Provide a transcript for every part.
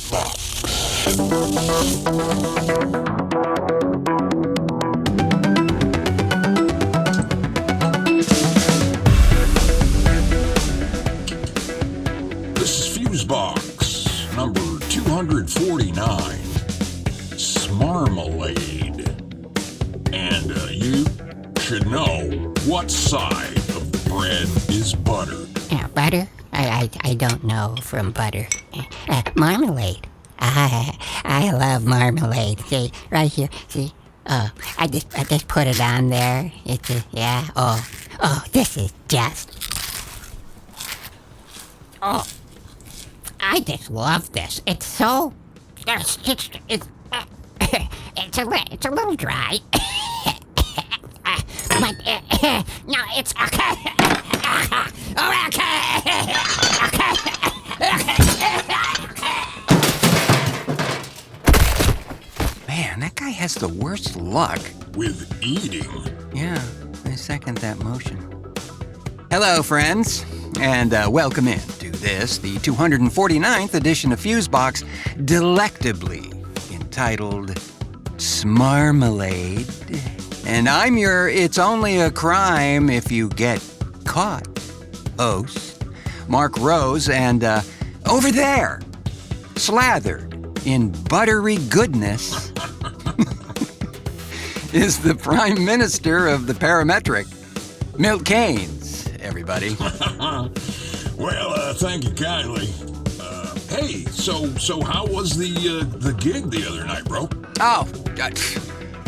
Fusebox. This is Fusebox number 249, Smarmalade. And you should know what side of the bread is butter. Butter? I don't know from butter. Marmalade. I love marmalade. See, right here. See? Oh, I just put it on there. It's yeah. Oh, this is just. Oh, I just love this. It's so. It's a little dry. But no, it's okay. Man, that guy has the worst luck. With eating. Yeah, I second that motion. Hello, friends, and welcome in to this, the 249th edition of Fusebox, delectably entitled Smarmalade. And I'm your It's Only a Crime If You Get Caught host, Mark Rose, and over there, slathered in buttery goodness, is the Prime Minister of the Parametric, Milt Keynes, everybody. Well, thank you kindly. Hey, so how was the gig the other night, bro? Oh,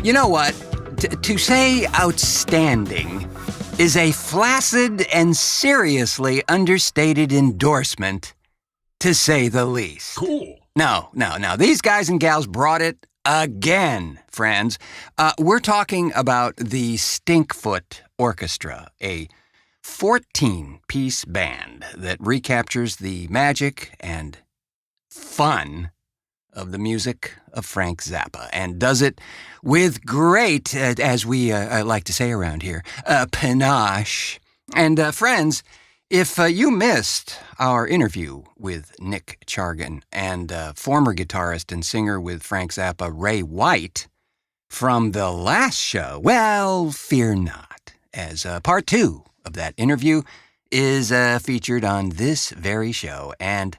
you know what? To say outstanding is a flaccid and seriously understated endorsement, to say the least. Cool. No. These guys and gals brought it again, friends. We're talking about the Stinkfoot Orchestra, a 14-piece band that recaptures the magic and fun of the music of Frank Zappa, and does it with great, as we like to say around here, panache. And friends, if you missed our interview with Nick Chargin and former guitarist and singer with Frank Zappa, Ray White, from the last show, well, fear not, as part 2 of that interview is featured on this very show, and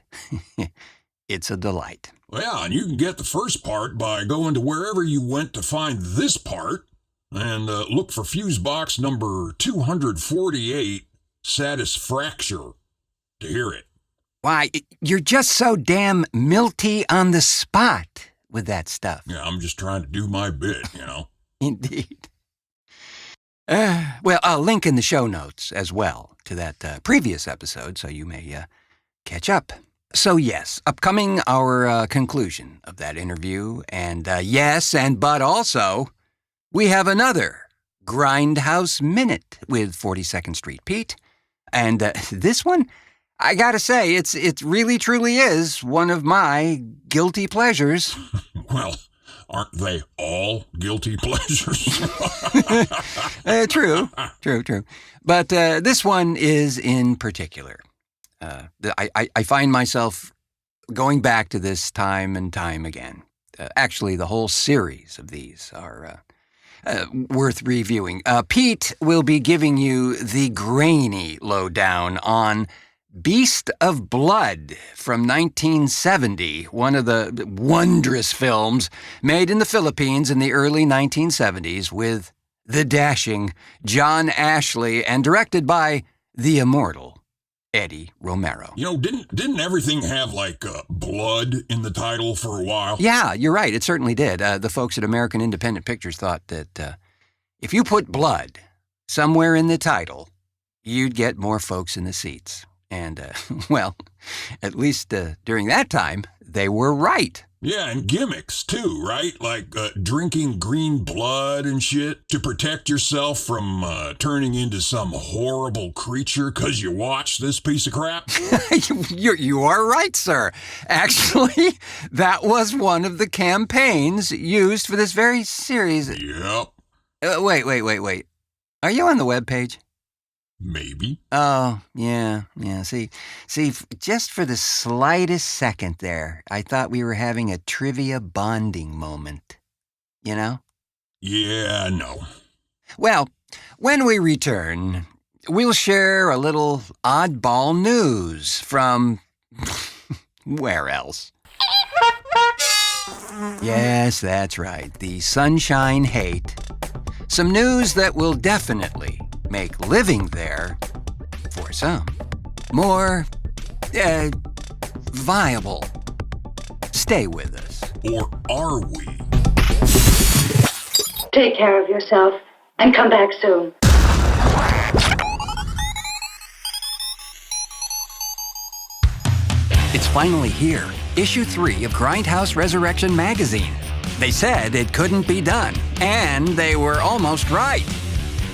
it's a delight. Well, yeah, and you can get the first part by going to wherever you went to find this part and look for Fusebox number 248, Satisfracture, to hear it. Why, you're just so damn milty on the spot with that stuff. Yeah, I'm just trying to do my bit, Indeed. Well, I'll link in the show notes as well to that previous episode so you may catch up. So yes, upcoming our conclusion of that interview, and but also, we have another Grindhouse Minute with 42nd Street Pete, and this one, I gotta say, it really truly is one of my guilty pleasures. Well, aren't they all guilty pleasures? True. But this one is in particular. I find myself going back to this time and time again. Actually, the whole series of these are worth reviewing. Pete will be giving you the grainy lowdown on Beast of Blood from 1970, one of the wondrous films made in the Philippines in the early 1970s with the dashing John Ashley and directed by the immortal Eddie Romero. Didn't everything have, blood in the title for a while? Yeah, you're right. It certainly did. The folks at American Independent Pictures thought that if you put blood somewhere in the title, you'd get more folks in the seats. And, well, at least during that time, they were right. Yeah, and gimmicks, too, right? Like drinking green blood and shit to protect yourself from turning into some horrible creature because you watched this piece of crap. You are right, sir. Actually, that was one of the campaigns used for this very series. Yep. Wait. Are you on the webpage? Maybe. Oh, yeah. See, just for the slightest second there, I thought we were having a trivia bonding moment. You know? Yeah, no. Well, when we return, we'll share a little oddball news from... where else? Yes, that's right. The Sunshine Hate. Some news that will definitely make living there, for some, more, viable. Stay with us. Or are we? Take care of yourself and come back soon. It's finally here. Issue 3 of Grindhouse Resurrection Magazine. They said it couldn't be done, and they were almost right.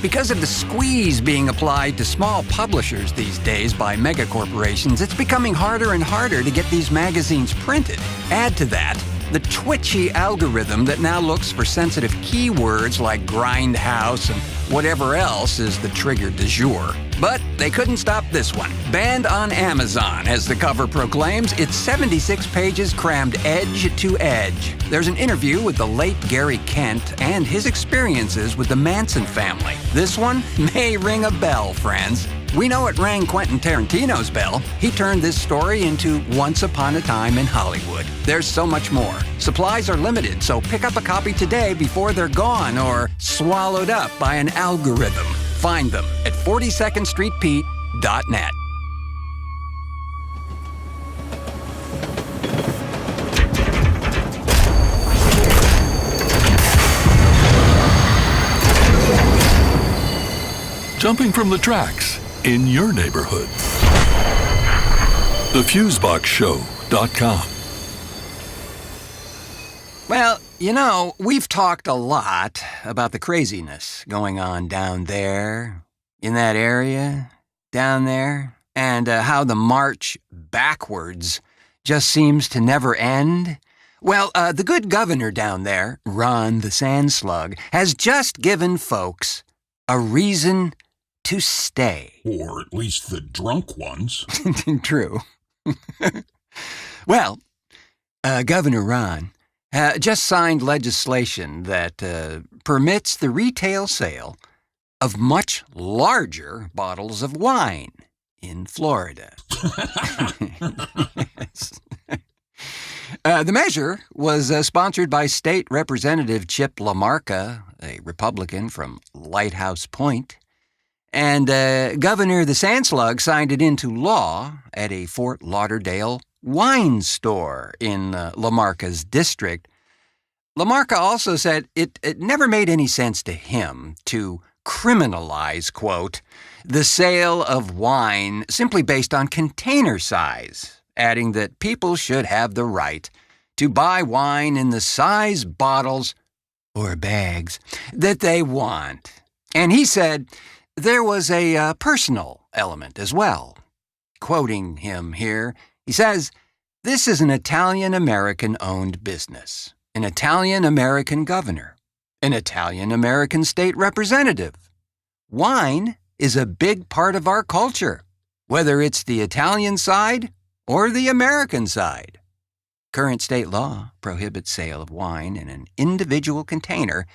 Because of the squeeze being applied to small publishers these days by megacorporations, it's becoming harder and harder to get these magazines printed. Add to that the twitchy algorithm that now looks for sensitive keywords like grindhouse and whatever else is the trigger du jour. But they couldn't stop this one. Banned on Amazon, as the cover proclaims, it's 76 pages crammed edge to edge. There's an interview with the late Gary Kent and his experiences with the Manson family. This one may ring a bell, friends. We know it rang Quentin Tarantino's bell. He turned this story into Once Upon a Time in Hollywood. There's so much more. Supplies are limited, so pick up a copy today before they're gone or swallowed up by an algorithm. Find them at 42ndstreetpete.net. Jumping from the tracks in your neighborhood. TheFuseboxShow.com. Well, you know, we've talked a lot about the craziness going on down there, in that area, down there, and how the march backwards just seems to never end. Well, the good governor down there, Ron the Sandslug, has just given folks a reason to stay. Or at least the drunk ones. True. Well, Governor Ron just signed legislation that permits the retail sale of much larger bottles of wine in Florida. Yes. The measure was sponsored by State Representative Chip LaMarca, a Republican from Lighthouse Point. And Governor the Sandslug signed it into law at a Fort Lauderdale wine store in LaMarca's district. LaMarca also said it never made any sense to him to criminalize, quote, the sale of wine simply based on container size, adding that people should have the right to buy wine in the size bottles or bags that they want. And he said there was a personal element as well. Quoting him here, he says, "This is an Italian-American-owned business, an Italian-American governor, an Italian-American state representative. Wine is a big part of our culture, whether it's the Italian side or the American side. Current state law prohibits sale of wine in an individual container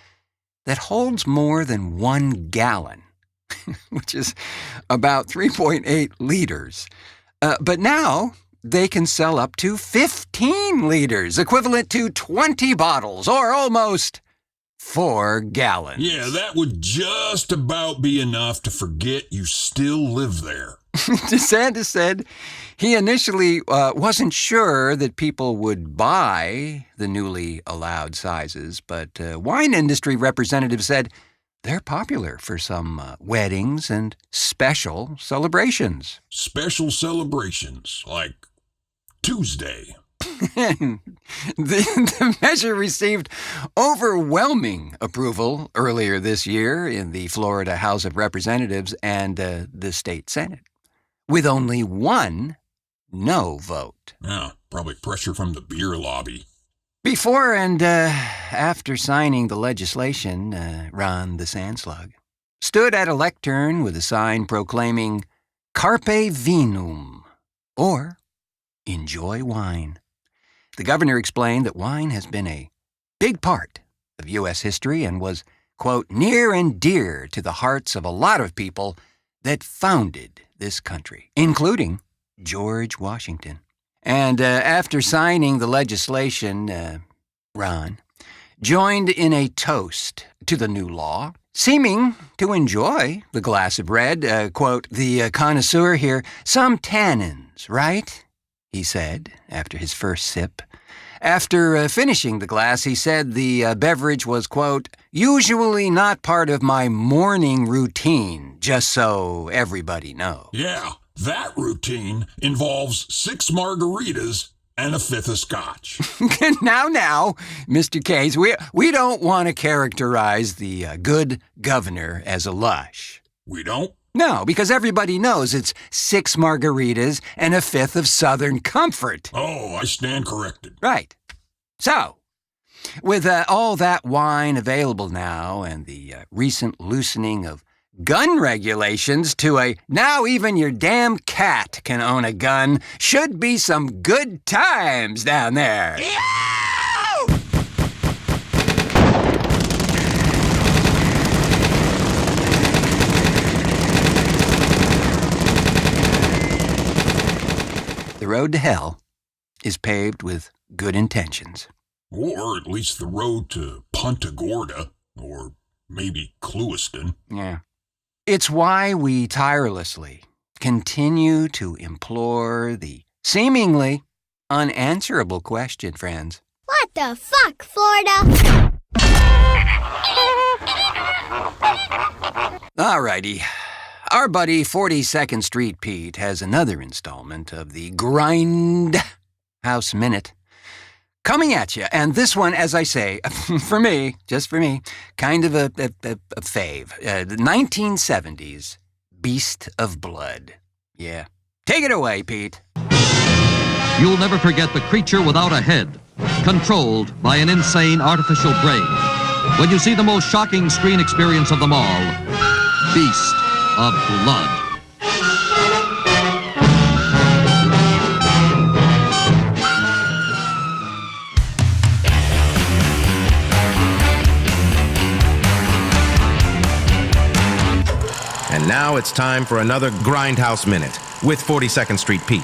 that holds more than 1 gallon, which is about 3.8 liters. But now they can sell up to 15 liters, equivalent to 20 bottles, or almost 4 gallons. Yeah, that would just about be enough to forget you still live there." DeSantis said he initially wasn't sure that people would buy the newly allowed sizes, but wine industry representatives said they're popular for some weddings and special celebrations. Special celebrations, like Tuesday. The measure received overwhelming approval earlier this year in the Florida House of Representatives and the state Senate, with only 1 no vote. Yeah, probably pressure from the beer lobby. Before and after signing the legislation, Ron the Sandslug stood at a lectern with a sign proclaiming Carpe Vinum, or enjoy wine. The governor explained that wine has been a big part of U.S. history and was, quote, near and dear to the hearts of a lot of people that founded this country, including George Washington. And after signing the legislation, Ron joined in a toast to the new law, seeming to enjoy the glass of red. Quote, the connoisseur here, some tannins, right? He said after his first sip. After finishing the glass, he said the beverage was, quote, usually not part of my morning routine, just so everybody knows. Yeah, that routine involves 6 margaritas and a 5th of scotch. Now, Mr. Case, we don't want to characterize the good governor as a lush. We don't? No, because everybody knows it's 6 margaritas and a 5th of Southern Comfort. Oh, I stand corrected. Right. So, with all that wine available now and the recent loosening of gun regulations to a now even your damn cat can own a gun, should be some good times down there. The road to hell is paved with good intentions. Or at least the road to Punta Gorda, or maybe Clewiston. Yeah. It's why we tirelessly continue to implore the seemingly unanswerable question, friends. What the fuck, Florida? Alrighty. Our buddy 42nd Street Pete has another installment of the Grindhouse Minute coming at you. And this one, as I say, for me, just for me, kind of a fave. The 1970s Beast of Blood. Yeah. Take it away, Pete. You'll never forget the creature without a head, controlled by an insane artificial brain. When you see the most shocking screen experience of them all, Beast of Blood. And now it's time for another Grindhouse Minute with 42nd Street Pete.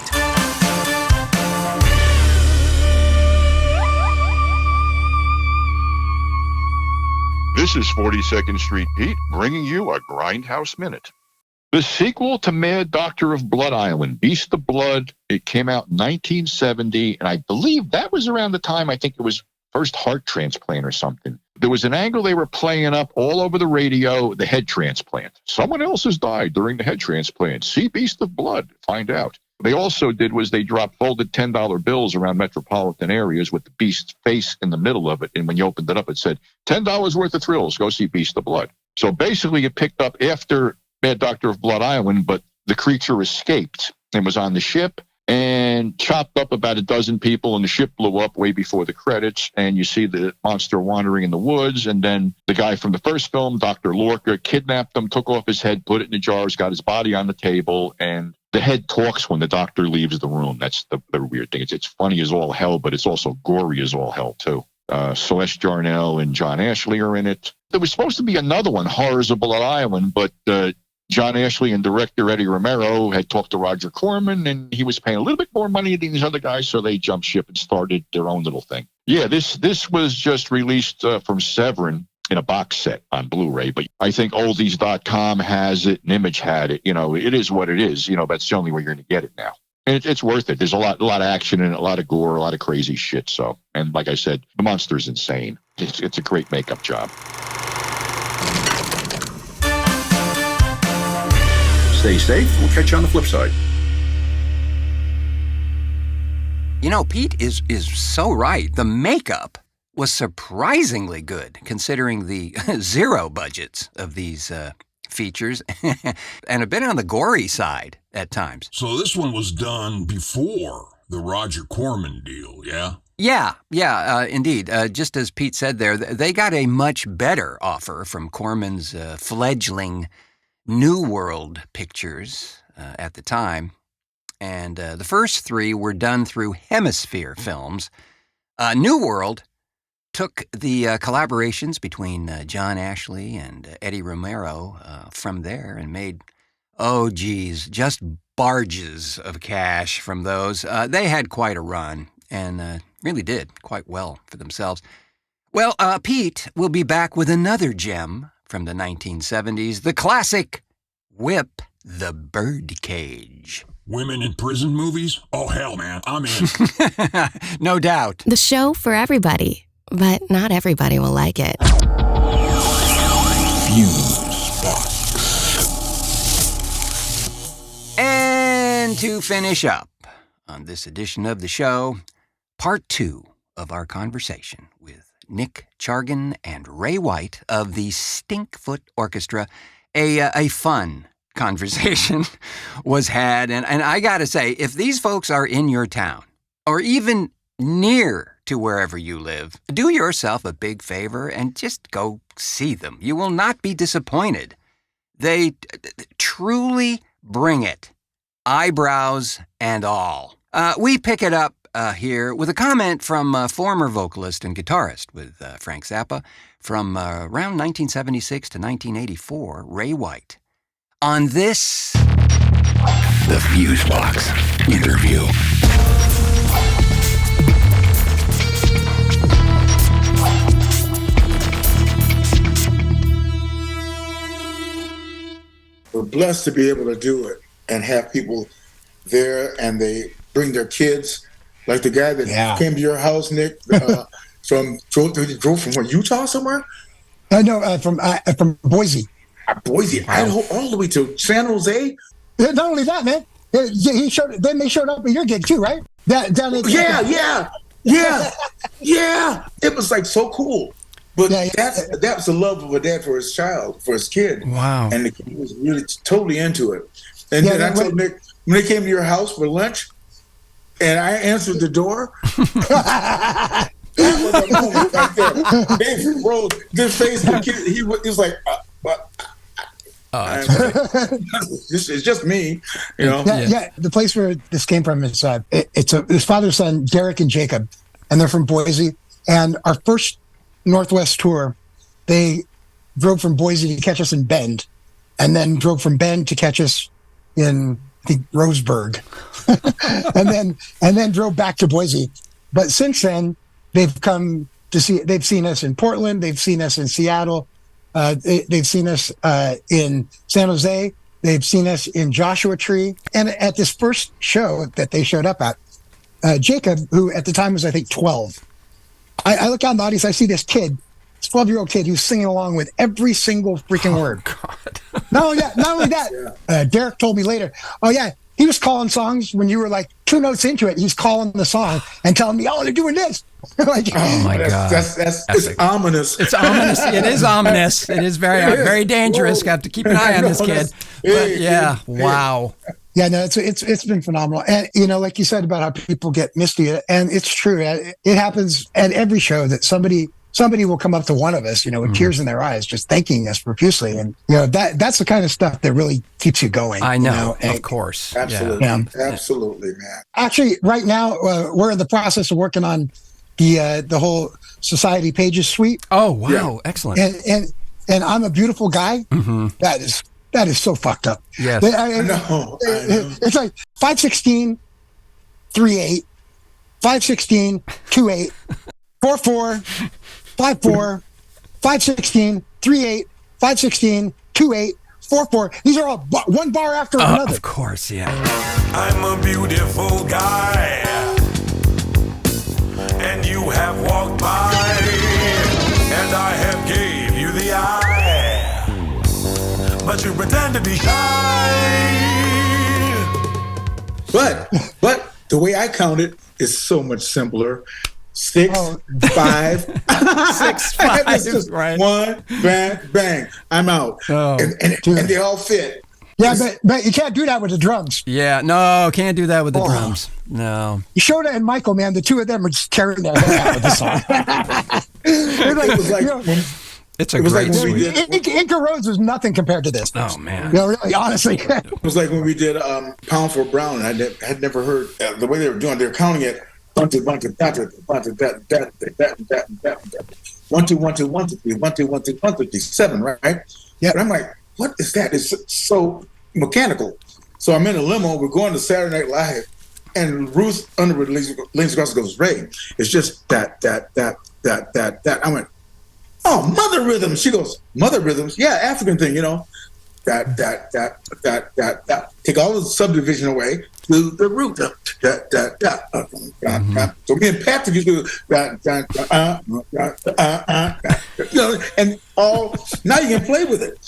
This is 42nd Street Pete bringing you a Grindhouse Minute. The sequel to Mad Doctor of Blood Island, Beast of Blood, it came out in 1970, and I believe that was around the time I think it was first heart transplant or something. There was an angle they were playing up all over the radio, the head transplant. Someone else has died during the head transplant. See Beast of Blood, find out. They also did was they dropped folded $10 bills around metropolitan areas with the beast's face in the middle of it. And when you opened it up, it said, $10 worth of thrills, go see Beast of Blood. So basically it picked up after Mad Doctor of Blood Island, but the creature escaped and was on the ship and chopped up about a dozen people, and the ship blew up way before the credits, and you see the monster wandering in the woods, and then the guy from the first film, Dr. Lorca, kidnapped him, took off his head, put it in the jars, got his body on the table, and the head talks when the doctor leaves the room. That's the weird thing. It's funny as all hell, but it's also gory as all hell, too. Celeste Jarnell and John Ashley are in it. There was supposed to be another one, Horrors of Blood Island, but John Ashley and director Eddie Romero had talked to Roger Corman, and he was paying a little bit more money than these other guys, so they jumped ship and started their own little thing. Yeah, this was just released from Severin in a box set on Blu-ray, but I think oldies.com has it and Image had it. You know, it is what it is. You know, that's the only way you're going to get it now. And it's worth it. There's a lot of action in it, a lot of gore, a lot of crazy shit. So, and like I said, the monster's insane. It's a great makeup job. Stay safe. We'll catch you on the flip side. You know, Pete is so right. The makeup was surprisingly good, considering the zero budgets of these features, and a bit on the gory side at times. So this one was done before the Roger Corman deal, yeah? Yeah, indeed. Just as Pete said there, they got a much better offer from Corman's fledgling New World Pictures at the time. And the first three were done through Hemisphere Films. New World took the collaborations between John Ashley and Eddie Romero from there and made, just barges of cash from those. They had quite a run and really did quite well for themselves. Well, Pete will be back with another gem from the 1970s, the classic Whip the Birdcage. Women in prison movies? Oh, hell, man, I'm in. No doubt. The show for everybody, but not everybody will like it. Fusebox. And to finish up on this edition of the show, part 2 of our conversation with Nick Chargin and Ray White of the Stinkfoot Orchestra. A fun conversation was had, and I gotta say, if these folks are in your town, or even near to wherever you live, do yourself a big favor and just go see them. You will not be disappointed. They truly bring it, eyebrows and all. We pick it up here with a comment from former vocalist and guitarist with Frank Zappa from around 1976 to 1984, Ray White. On this, The Fusebox Interview. We're blessed to be able to do it and have people there, and they bring their kids, like the guy that came to your house, Nick. Drove from what, Utah somewhere? No, from Boise. Boise, Idaho, all the way to San Jose. Not only that, man. He showed. Then they showed up at your gig too, right? It was like so cool. But that was the love of a dad for his child, for his kid. Wow. And the kid was really totally into it. And then I told Nick, when they came to your house for lunch, and I answered the door. That was a moment right there. Dave rolled his face. The kid, he was like, it's just me, you know. Yeah, the place where this came from is it's his father, son, Derek and Jacob, and they're from Boise. And our first Northwest tour, they drove from Boise to catch us in Bend, and then drove from Bend to catch us in Roseburg, and then drove back to Boise. But since then, they've come to see. They've seen us in Portland. They've seen us in Seattle. They've seen us in San Jose. They've seen us in Joshua Tree. And at this first show that they showed up at, Jacob, who at the time was, I think, 12, I look out in the audience, I see this kid, this 12-year-old kid who's singing along with every single freaking word. God. Not only that, Derek told me later, he was calling songs when you were like 2 notes into it. He's calling the song and telling me, they're doing this. Like, oh my God. It's ominous. It's ominous. It is ominous. It is very dangerous. Got to keep an eye on this kid. But wow. Yeah, no, it's been phenomenal. And, like you said about how people get misty, and it's true. It happens at every show that somebody will come up to one of us, with tears in their eyes, just thanking us profusely. And, that's the kind of stuff that really keeps you going. I know, of course. Absolutely. Yeah. Absolutely, man. Actually, right now, we're in the process of working on the whole Society Pages suite. Oh, wow. Yeah. Excellent. And I'm a beautiful guy. Mm-hmm. That is so fucked up. Yes. I know. It's like 516, 38, 516, 28, 44, 54, 516, 38, 516, 28, 44. These are all one bar after another. Of course, yeah. I'm a beautiful guy, and you have walked by, and I have gave you the eye. But you pretend to be shy. But the way I count it is so much simpler. 6, 5, 6, 5. It's just right. 1, bang, bang. I'm out. And they all fit. Yeah, but you can't do that with the drums. Yeah, no, can't do that with the drums. No. Shona and Michael, man, the two of them are just carrying their head out with the song. It was like it's a great suite. Inca Roads was nothing compared to this. Oh man, really, honestly, it was like when we did Pound for a Brown. I had never heard the way they were doing. They were counting it. 1 2 1 2 1 2 1 2 1 2 1 2 1 2 3 1 2 1 2 1 2 3 7. Right? Yeah. And I'm like, what is that? It's so mechanical. So I'm in a limo. We're going to Saturday Night Live, and Ruth Underwood leans across and goes, "Ray, it's just that." I went, "Oh, mother rhythms." She goes, "Mother rhythms? Yeah, African thing, you know." That. Take all the subdivision away to the root. So me and Patrick used to do and all. Now you can play with it.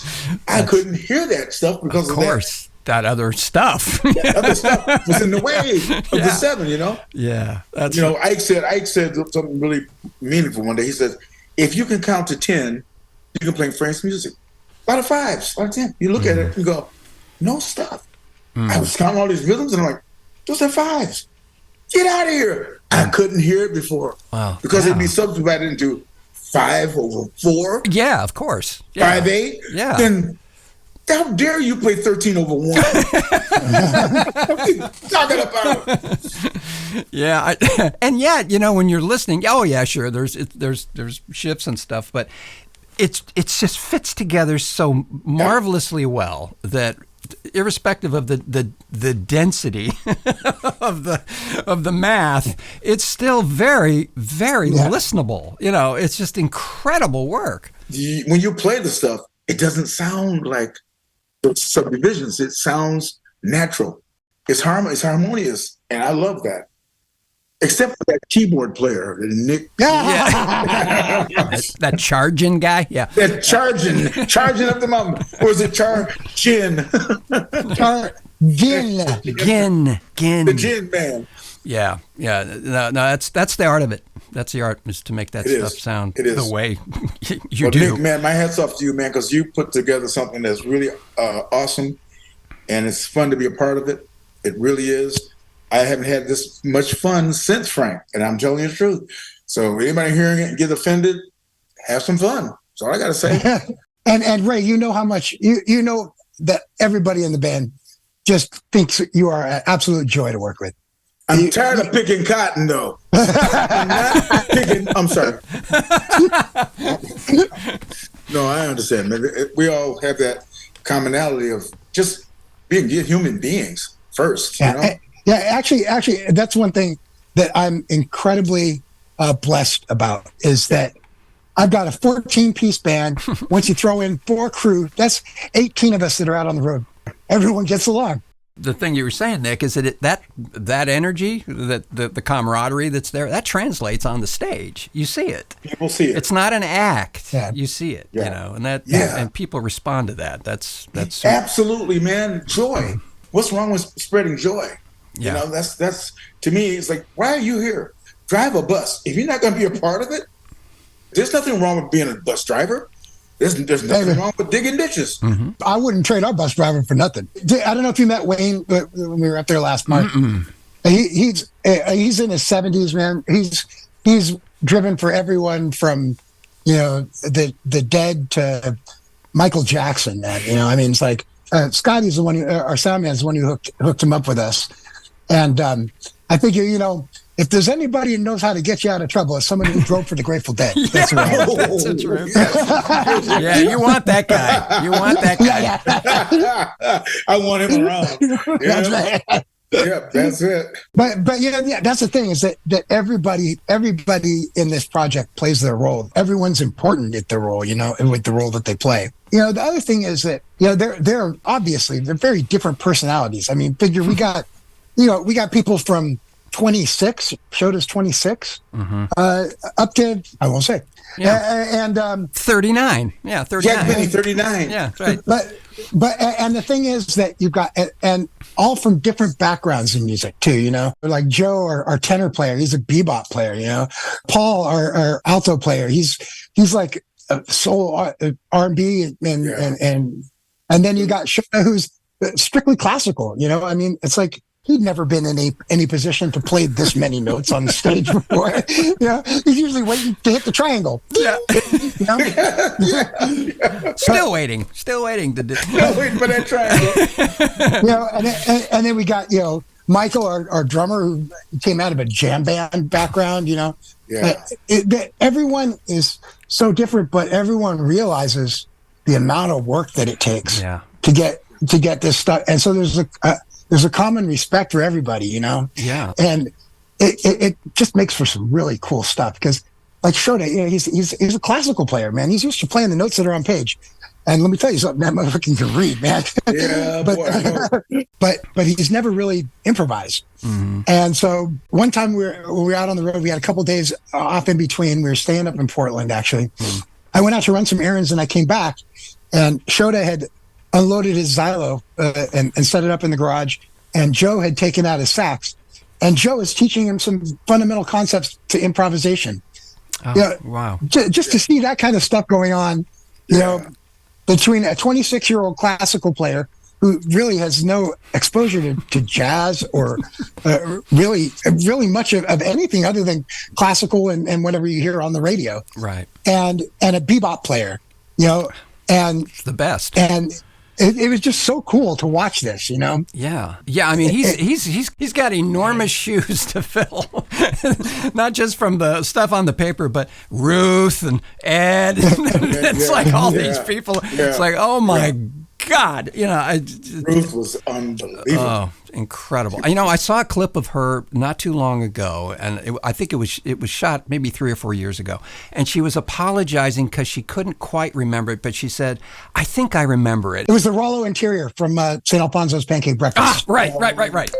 I couldn't hear that stuff because of course. That other stuff. That other stuff was in the way of the 7, you know? Yeah. That's Ike said something really meaningful one day. He said, if you can count to 10, you can play French music. A lot of 5s, a lot of 10. You look at it and go, no stuff. I was counting all these rhythms and I'm like, those are 5s. Get out of here. I couldn't hear it before. Wow. Because it'd be subdivided into 5 over 4. Yeah, of course. Yeah. 5 8. Yeah. Then how dare you play 13 over 1? What are you talking about? Yeah, and yet, when you're listening, oh yeah, sure, there's shifts and stuff, but it's just fits together so marvelously well that irrespective of the density of the math, it's still very, very listenable. It's just incredible work. When you play the stuff, it doesn't sound like the subdivisions. It sounds natural. It's harmonious, and I love that. Except for that keyboard player, Nick. Yeah. that Chargin guy? Yeah. That Chargin up the mountain. Or is it Chargin? Gin. The gin man. Yeah. No, that's the art of it. That's the art, is to make that stuff sound the way you do. Nick, man, my hat's off to you, man, because you put together something that's really awesome, and it's fun to be a part of it. It really is. I haven't had this much fun since Frank, and I'm telling you the truth. So anybody hearing it and get offended, have some fun. That's all I got to say. And Ray, you know how much, you know that everybody in the band just thinks you are an absolute joy to work with. I'm tired of picking cotton, though. I'm not picking. I'm sorry. No, I understand, man. We all have that commonality of just being human beings first. Yeah, you know? Yeah. Actually, that's one thing that I'm incredibly blessed about is that I've got a 14-piece band. Once you throw in 4 crew, that's 18 of us that are out on the road. Everyone gets along. The thing you were saying, Nick, is that that energy, that the camaraderie that's there, that translates on the stage. You see it. People see it. It's not an act. Yeah. You see it. Yeah. And and people respond to that. That's absolutely, man. Joy. What's wrong with spreading joy? Yeah. That's to me. It's like, why are you here? Drive a bus. If you're not going to be a part of it, there's nothing wrong with being a bus driver. There's nothing wrong with digging ditches. Mm-hmm. I wouldn't trade our bus driver for nothing. I don't know if you met Wayne when we were up there last March. He's in his 70s, man. He's driven for everyone from the Dead to Michael Jackson. Man, I mean, it's like Scotty's the one our sound man's the one who hooked him up with us, and I think if there's anybody who knows how to get you out of trouble, it's somebody who drove for the Grateful Dead. That's right. That's a true. Yeah, you want that guy. You want that guy. Yeah. I want him around. That's right. Yeah, that's it. But that's the thing is that everybody in this project plays their role. Everyone's important at their role, with the role that they play. The other thing is that they're obviously they're very different personalities. I mean, figure we got people from 26, showed us 26, up to, I won't say. Yeah. And 39. Yeah, 39. Jack Benny, 39. Yeah, that's right. But and the thing is that you've got, and all from different backgrounds in music too, like Joe, our tenor player, he's a bebop player, Paul, our alto player, he's like a soul R&B and then you got Shona, who's strictly classical. You know, I mean, it's like he'd never been in any position to play this many notes on the stage before. You know, he's usually waiting to hit the triangle. Yeah. You know? Still waiting to do. Still waiting for that triangle. You know, and then we got, you know, Michael, our drummer, who came out of a jam band background. You know, everyone is so different, but everyone realizes the amount of work that it takes to get this stuff. And so there's a common respect for everybody, you know? Yeah. And it just makes for some really cool stuff because, like Shota, you know, he's a classical player, man. He's used to playing the notes that are on page. And let me tell you something, that motherfucker can read, man. Yeah, but he's never really improvised. Mm-hmm. And so one time when we were out on the road, we had a couple days off in between. We were staying up in Portland, actually. Mm-hmm. I went out to run some errands and I came back, and Shota had unloaded his Xylo and set it up in the garage. And Joe had taken out his sax, and Joe is teaching him some fundamental concepts to improvisation. Oh, you know, wow. Just to see that kind of stuff going on, you know, between a 26-year-old classical player who really has no exposure to jazz or really much of anything other than classical and whatever you hear on the radio. Right. And a bebop player, you know, and it's the best. And it was just so cool to watch this, you know? Yeah. Yeah. I mean, he's got enormous shoes to fill, not just from the stuff on the paper, but Ruth and Ed. It's like all these people. Yeah. It's like, oh my God, you know. Ruth was unbelievable. Oh, incredible. You know, I saw a clip of her not too long ago, and I think it was shot maybe 3 or 4 years ago, and she was apologizing because she couldn't quite remember it, but she said, I think I remember it. It was the Rollo interior from St. Alfonso's Pancake Breakfast. Ah, right.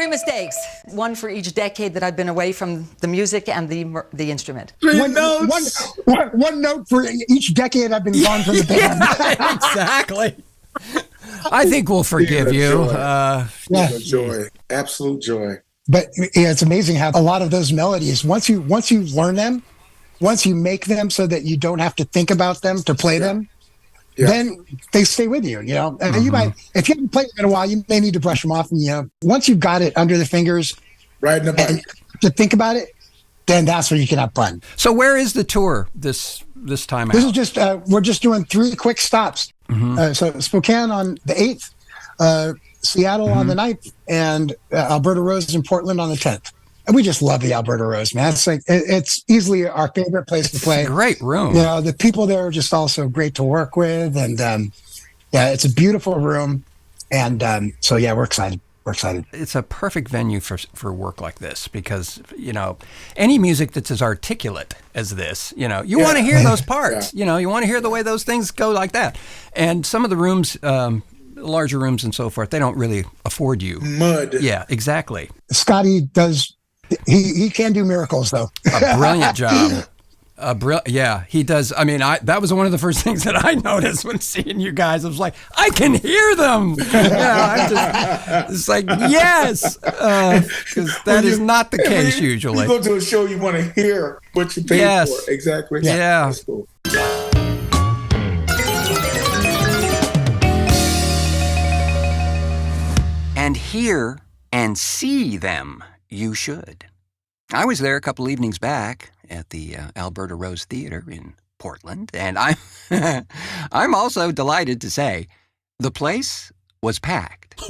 Mistakes, one for each decade that I've been away from the music and the instrument. One note for each decade I've been gone from the band. Yeah, exactly. I think we'll forgive you. Joy, absolute joy. But yeah, it's amazing how a lot of those melodies, once you learn them, once you make them so that you don't have to think about them to play them, then they stay with you, you know. And you might, if you haven't played them in a while, you may need to brush them off. And, you know, once you've got it under the fingers, right in the bike, to think about it, then that's where you can have fun. So where is the tour this time out? This is just, we're just doing 3 quick stops. Mm-hmm. So Spokane on the 8th, Seattle on the 9th, and Alberta Rose in Portland on the 10th. And we just love the Alberta Rose, man. It's like it's easily our favorite place to play. It's a great room. You know, the people there are just also great to work with, and it's a beautiful room. And so we're excited. We're excited. It's a perfect venue for work like this because, you know, any music that's as articulate as this, you know, you want to hear those parts. You know, you want to hear the way those things go like that. And some of the rooms, larger rooms and so forth, they don't really afford you mud. Yeah, exactly. Scotty does. He can do miracles, though. A brilliant job. Yeah, he does. I mean, that was one of the first things that I noticed when seeing you guys. I was like, I can hear them. It's like, yes, because that is not the case usually. You go to a show, you want to hear what you paid for. Exactly. Yeah. That's cool. And hear and see them. You should. I was there a couple evenings back at the Alberta Rose Theater in Portland, and I'm also delighted to say the place was packed.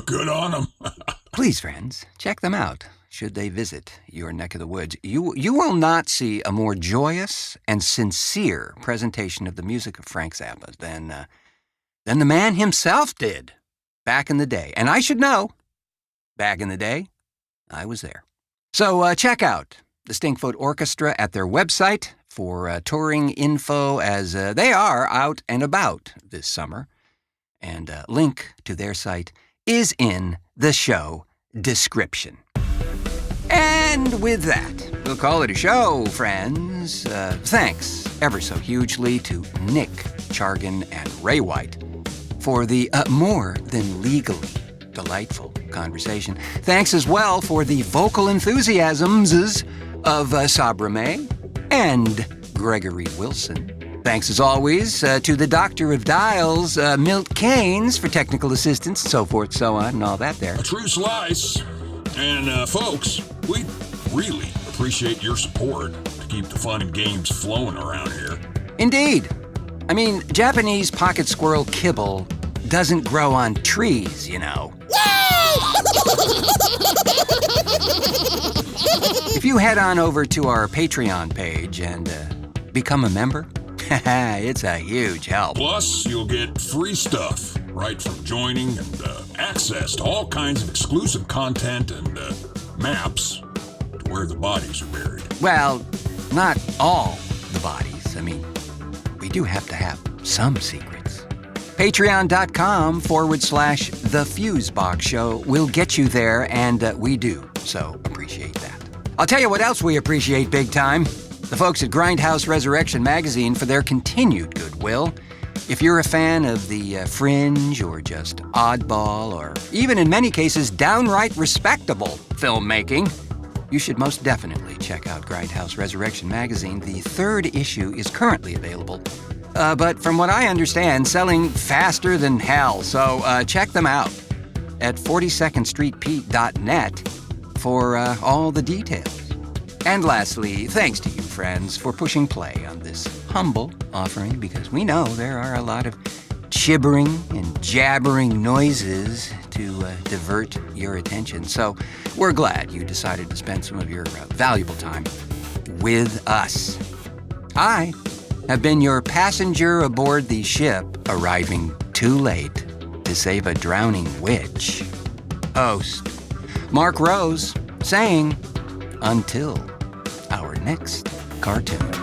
Good on them. Please, friends, check them out. Should they visit your neck of the woods, you will not see a more joyous and sincere presentation of the music of Frank Zappa than the man himself did back in the day. And I should know, back in the day, I was there. So check out the Stinkfoot Orchestra at their website, for touring info as they are out and about this summer. And a link to their site is in the show description. And with that, we'll call it a show, friends. Thanks ever so hugely to Nick, Chargin, and Ray White for the more than legally delightful conversation. Thanks as well for the vocal enthusiasms of Sabra May and Gregory Wilson. Thanks as always to the Doctor of Dials, Milt Keynes, for technical assistance, so forth, so on, and all that there. A true slice. And folks, we really appreciate your support to keep the fun and games flowing around here. Indeed. I mean, Japanese pocket squirrel kibble doesn't grow on trees, you know. If you head on over to our Patreon page and become a member, it's a huge help. Plus, you'll get free stuff right from joining and access to all kinds of exclusive content and maps to where the bodies are buried. Well, not all the bodies. I mean, we do have to have some secrets. Patreon.com/The Fusebox Show will get you there, and we do so appreciate that. I'll tell you what else we appreciate big time. The folks at Grindhouse Resurrection Magazine for their continued goodwill. If you're a fan of the fringe or just oddball or even in many cases downright respectable filmmaking, you should most definitely check out Grindhouse Resurrection Magazine. The 3rd issue is currently available, but from what I understand, selling faster than hell. So check them out at 42ndstreetpete.net for all the details. And lastly, thanks to you, friends, for pushing play on this humble offering, because we know there are a lot of chibbering and jabbering noises to divert your attention. So we're glad you decided to spend some of your valuable time with us. I have been your passenger aboard the ship, arriving too late to save a drowning witch. Host Mark Rose, saying, until our next cartoon.